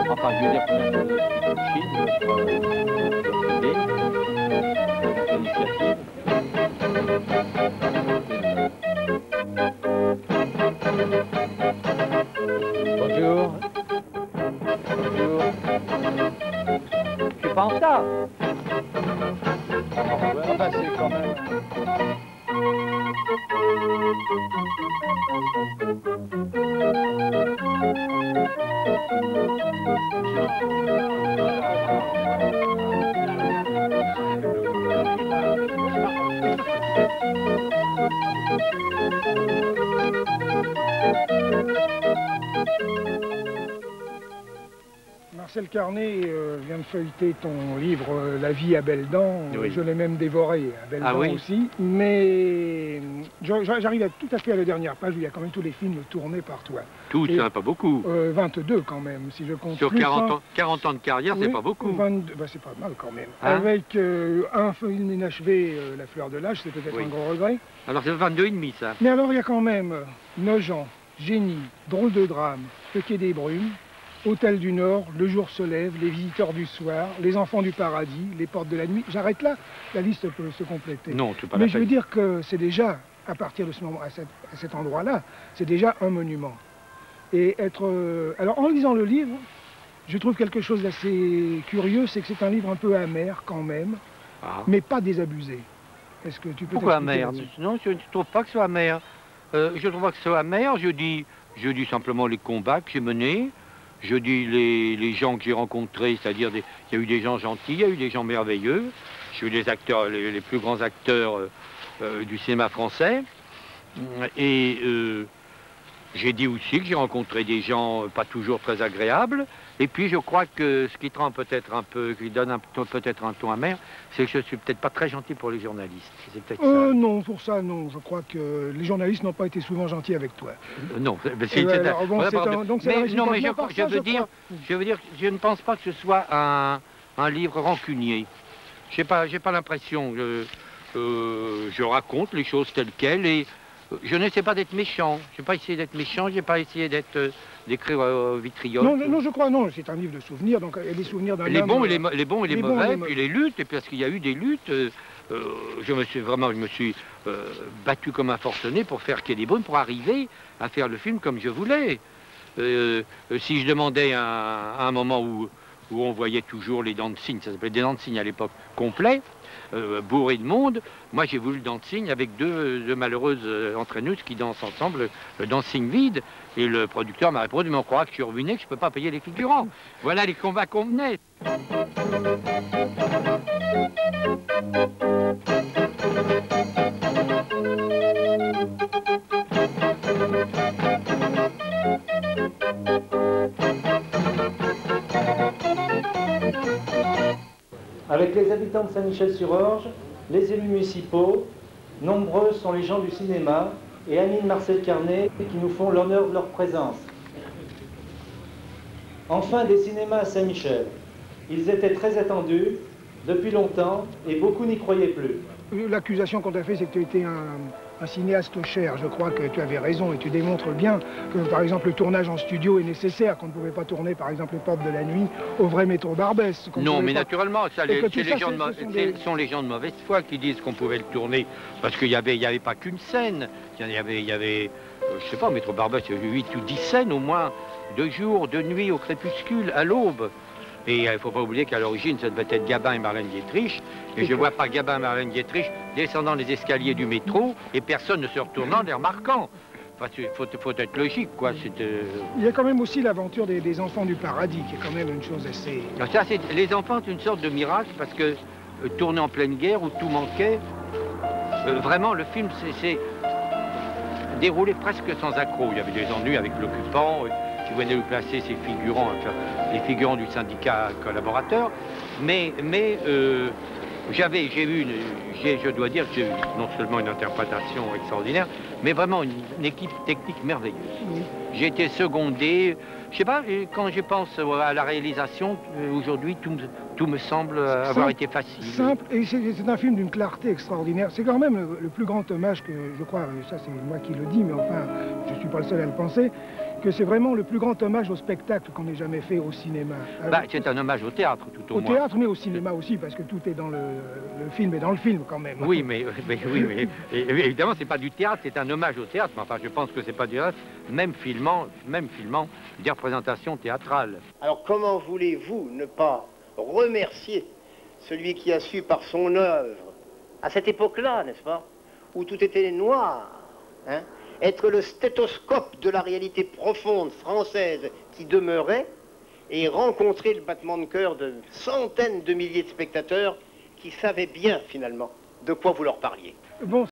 Enfin, je veux dire que l'initiative. Bonjour. Bonjour. Je suis pas en retard. On va passer quand même. Marcel Carné vient de feuilleter ton livre La vie à belles dents. Oui. Je l'ai même dévoré à belles dents Oui. aussi. Mais j'arrive tout à fait à la dernière page où il y a quand même tous les films tournés par toi. Tous, hein, pas beaucoup. 22 quand même, si je compte. Sur plus 40 ans de carrière, oui, c'est pas beaucoup. 22, bah, c'est pas mal quand même. Hein? Avec un film inachevé, La fleur de l'âge, c'est peut-être Oui. un gros regret. Alors c'est 22,5 ça. Mais alors il y a quand même Nogent, Génie, Drôle de drame, Le quai des brumes, Hôtel du Nord, Le jour se lève, Les visiteurs du soir, Les enfants du paradis, Les portes de la nuit. J'arrête là, la liste peut se compléter. Non, c'est pas Mais la je veux peine. dire que c'est déjà, à partir de ce moment, à cet endroit-là, c'est déjà un monument. Et alors en lisant le livre, je trouve quelque chose d'assez curieux, c'est que c'est un livre un peu amer quand même, Ah. mais pas désabusé. Est-ce que tu peux Pourquoi t'expliquer amer? là-dessus? Non, je ne trouve pas que ce soit amer. Je trouve pas que ce soit amer. Je dis simplement les combats que j'ai menés. Je dis les gens que j'ai rencontrés, c'est-à-dire il y a eu des gens gentils, il y a eu des gens merveilleux. J'ai eu des acteurs, les plus grands acteurs du cinéma français. Et j'ai dit aussi que j'ai rencontré des gens pas toujours très agréables. Et puis je crois que ce qui te rend peut-être un peu, qui donne peut-être un ton amer, c'est que je suis peut-être pas très gentil pour les journalistes. C'est peut-être ça. Non, pour ça, non. Je crois que les journalistes n'ont pas été souvent gentils avec toi. Non, alors, bon, donc c'est mais, non, mais réciproquement par ça, je veux dire, je ne pense pas que ce soit un livre rancunier. J'ai pas l'impression. Je raconte les choses telles quelles et je n'essaie pas d'être méchant. Je n'ai pas essayé d'être méchant. J'ai pas essayé d'écrire vitriol. Non, je crois, non. C'est un livre de souvenirs, donc il y a des souvenirs d'un Les homme, bons et les mauvais, mauvais. puis les luttes, et parce qu'il y a eu des luttes, je me suis battu comme un forcené pour faire qu'il y ait des brumes, pour arriver à faire le film comme je voulais. Si je demandais à un moment où on voyait toujours les dents de cygne, ça s'appelait des dents de cygne à l'époque, complets, bourrés de monde, moi j'ai voulu le dancing avec deux malheureuses entraîneuses qui dansent ensemble le dancing vide, et le producteur m'a répondu, mais on croira que je suis ruiné, que je ne peux pas payer les figurants. Voilà les combats qu'on menait. Avec les habitants de Saint-Michel-sur-Orge, les élus municipaux, nombreux sont les gens du cinéma et amis de Marcel Carné qui nous font l'honneur de leur présence. Enfin, des cinémas à Saint-Michel. Ils étaient très attendus depuis longtemps et beaucoup n'y croyaient plus. L'accusation qu'on t'a fait, c'est que tu étais un cinéaste cher. Je crois que tu avais raison et tu démontres bien que, par exemple, le tournage en studio est nécessaire, qu'on ne pouvait pas tourner, par exemple, Les portes de la nuit au vrai métro Barbès. Non, mais naturellement, ça, Et que tout ce ça, sont les gens de mauvaise foi qui disent qu'on pouvait le tourner, parce qu'il n'y avait pas qu'une scène. Il y avait je sais pas, au métro Barbès, il y avait 8 ou 10 scènes au moins, de jour, de nuit, au crépuscule, à l'aube. Et il ne faut pas oublier qu'à l'origine, ça devait être Gabin et Marlène Dietrich. Et je ne vois pas Gabin et Marlène Dietrich descendant les escaliers du métro et personne ne se retournant, les remarquant. Enfin, il faut être logique, quoi. Il y a quand même aussi l'aventure des enfants du paradis, qui est quand même une chose assez... Ça, les enfants, c'est une sorte de miracle, parce que tourner en pleine guerre, où tout manquait, Vraiment, le film s'est déroulé presque sans accroc. Il y avait des ennuis avec l'occupant qui venait lui placer ses figurants, enfin, les figurants du syndicat collaborateur. Mais je dois dire que j'ai eu non seulement une interprétation extraordinaire, mais vraiment une équipe technique merveilleuse. Oui. J'ai été secondé. Je sais pas, quand je pense à la réalisation, aujourd'hui, tout me semble avoir été facile. Simple, et c'est un film d'une clarté extraordinaire. C'est quand même le plus grand hommage que, je crois, ça c'est moi qui le dis, mais enfin, je ne suis pas le seul à le penser, que c'est vraiment le plus grand hommage au spectacle qu'on ait jamais fait au cinéma. C'est un hommage au théâtre, tout au moins. Au théâtre, mais au cinéma aussi, parce que tout est dans le film et dans le film, quand même. Oui, mais évidemment, c'est pas du théâtre, c'est un hommage au théâtre. Mais enfin, je pense que c'est pas du théâtre, même filmant des représentations théâtrales. Alors, comment voulez-vous ne pas remercier celui qui a su, par son œuvre, à cette époque-là, n'est-ce pas, où tout était noir, hein, être le stéthoscope de la réalité profonde française qui demeurait, et rencontrer le battement de cœur de centaines de milliers de spectateurs qui savaient bien, finalement, de quoi vous leur parliez. Bon,